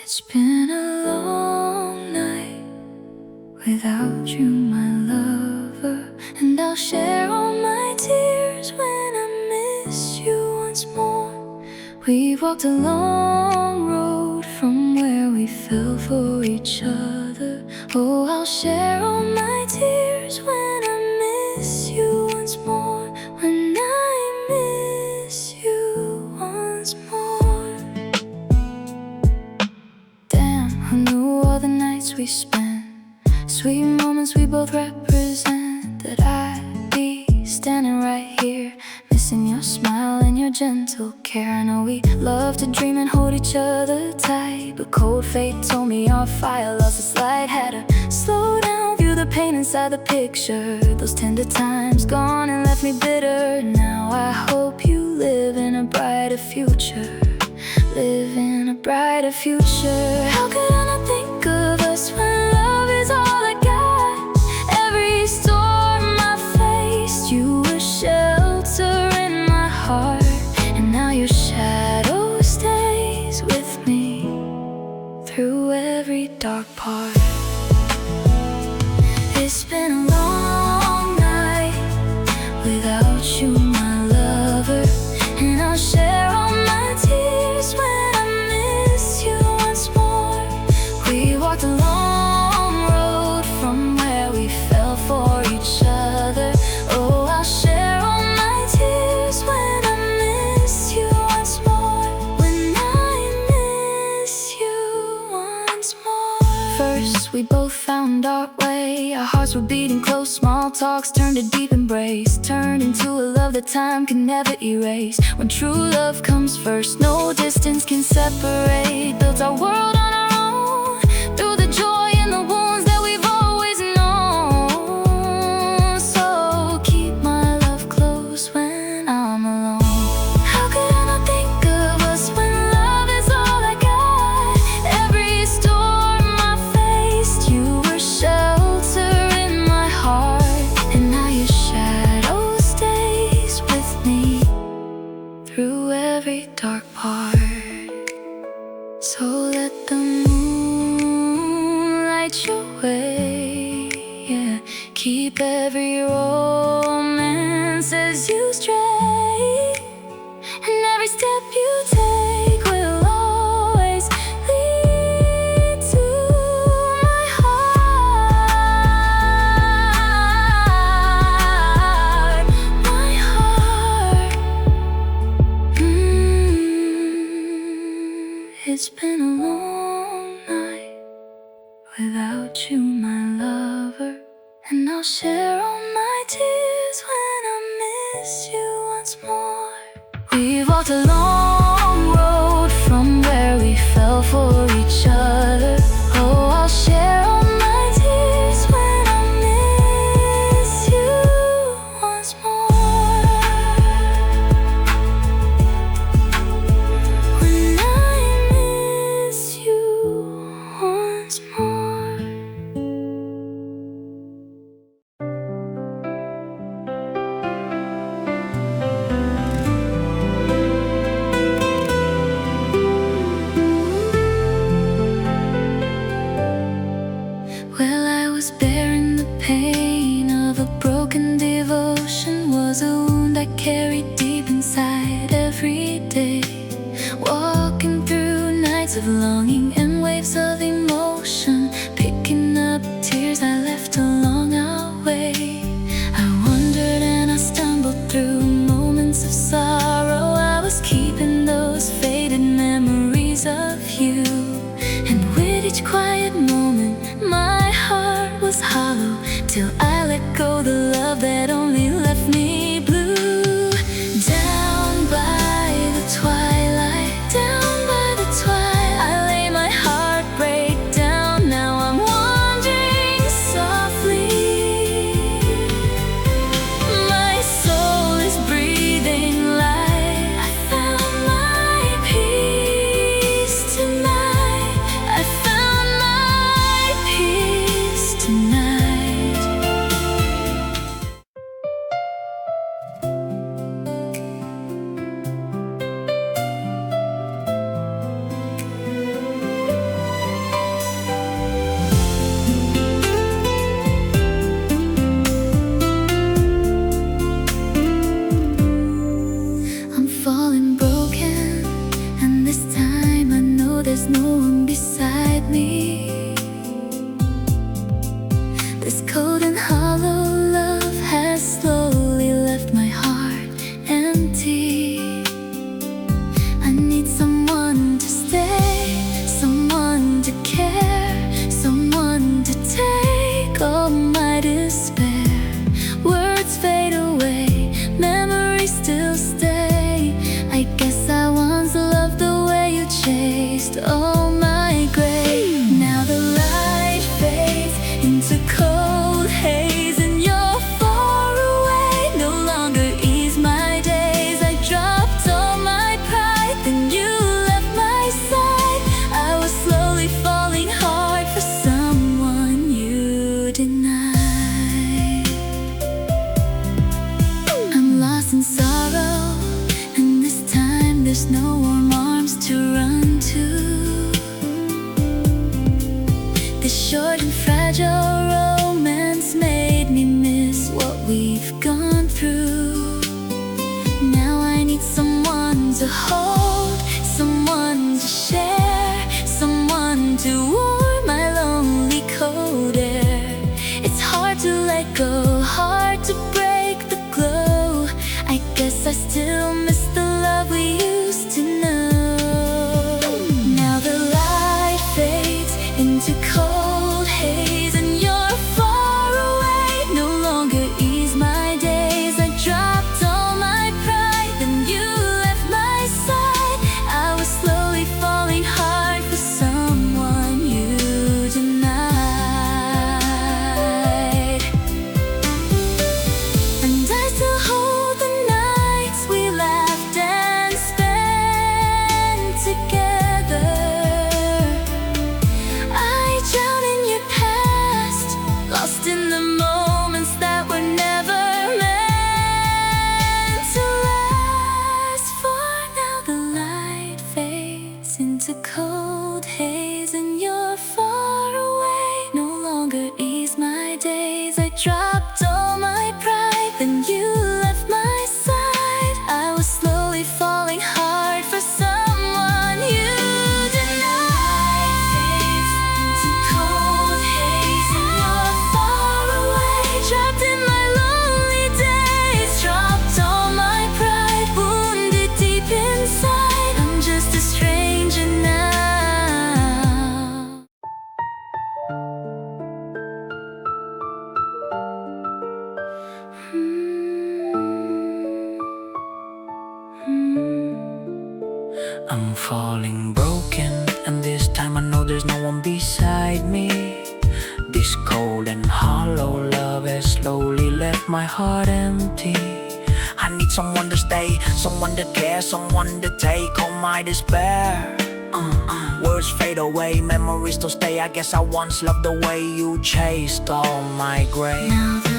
It's been a long night without you, my lover, and I'll share all my tears when I miss you once more. We've walked a long road from where we fell for each other. Oh, I'll share all my tears when I miss you once more. When I miss you once more. Damn, who knew all the nights we spent, sweet moments we both represent, that I'd be standing right here, missing your smile and your gentle care. I know we love to dream and hold each other tight, but cold fate told me our fire lost its light. Had to slow down, view the pain inside the picture. Those tender times gone and left me bitter. Now I hope you live in a brighter future, live in a brighter future. How could I not think of us when love is all I got? Every storm I faced, you were shelter in my heart, and now your shadow stays with me through every dark part. It's been a long night without you, my lover, and I'll share all my tears when I miss you once more. We walked a long road from where we fell for each other. Oh, I'll share all my tears when I miss you once more. When I miss you once more. First, we both found our way. Our hearts were beating close, small talks turned to deep embrace, turned into a love that time can never erase. When true love comes first, no distance can separate. Built our world on our own, through the joy and the wounds that we've always known. So keep my love close when I'm alone. How could I not think of us when love is all I got? Every storm I faced, you were shelter in my heart, and now your shadow stays with me through every dark part. So let the moon light your way, yeah. Keep every romance as you stray, and every step you take will always lead to my heart, my heart. It's been a long night without you, my lover, and I'll share all my tears when I miss you once more. We've walked a long road from where we fell for each other. Oh, I'll share all my tears when I miss you once more. When I miss you once more. Well, I was bearing the pain of a broken devotion. Was a wound I carried deep inside every day. Walking through nights of longing and waves of emotion, picking up tears I left along our way. I wandered and I stumbled through moments of sorrow. I was keeping those faded memories of you, and with each quiet moment my heart was hollow, till I let go the love that only left me blue. Down by the twilight, down by the twilight, I lay my heart break down. Now I'm wandering softly. My soul is breathing light. I found my peace tonight. I found my peace tonight. there's no one beside me. This cold and hollow love has slowly left my heart empty. I need someone to stay, someone to care, someone to take all my despair. Words fade away, memories still stay. I guess I once loved the way you chased all my gray. Now the light fades into cold haze, and you're far away. No longer ease my days. I dropped all my pride, then you left my side. I was slowly falling hard for someone you denied. I'm lost in sorrow, and this time there's no warm arms to run to. This short and fragile romance made me miss what we've gone through. Now I need someone to hold, someone to share, someone to warm my lonely cold air. It's hard to let go, hard to break the glow. I guess I still miss the love we used to know. Now the light fades into cold haze, and you're far away. No longer ease my days. I dropped all my pride, then you left my side. I was slowly falling hard for someone you denied. And I still hold the nights we laughed and spent together. I drown in your past, lost in the moments that were never meant to last. For now the light fades into cold haze, and you're far away. No longer ease my days. I dropped all my pride, then you left my side. I was slowly falling hard for someone you denied. Into cold haze, and you're far away. Trapped in my lonely days. Dropped all my pride, wounded deep inside. I'm just a stranger now. I'm falling broken, and this time I know there's no one beside me. This cold and hollow love has slowly left my heart empty. I need someone to stay, someone to care, someone to take all my despair. Words fade away, memories still stay. I guess I once loved the way you chased all my gray. Now the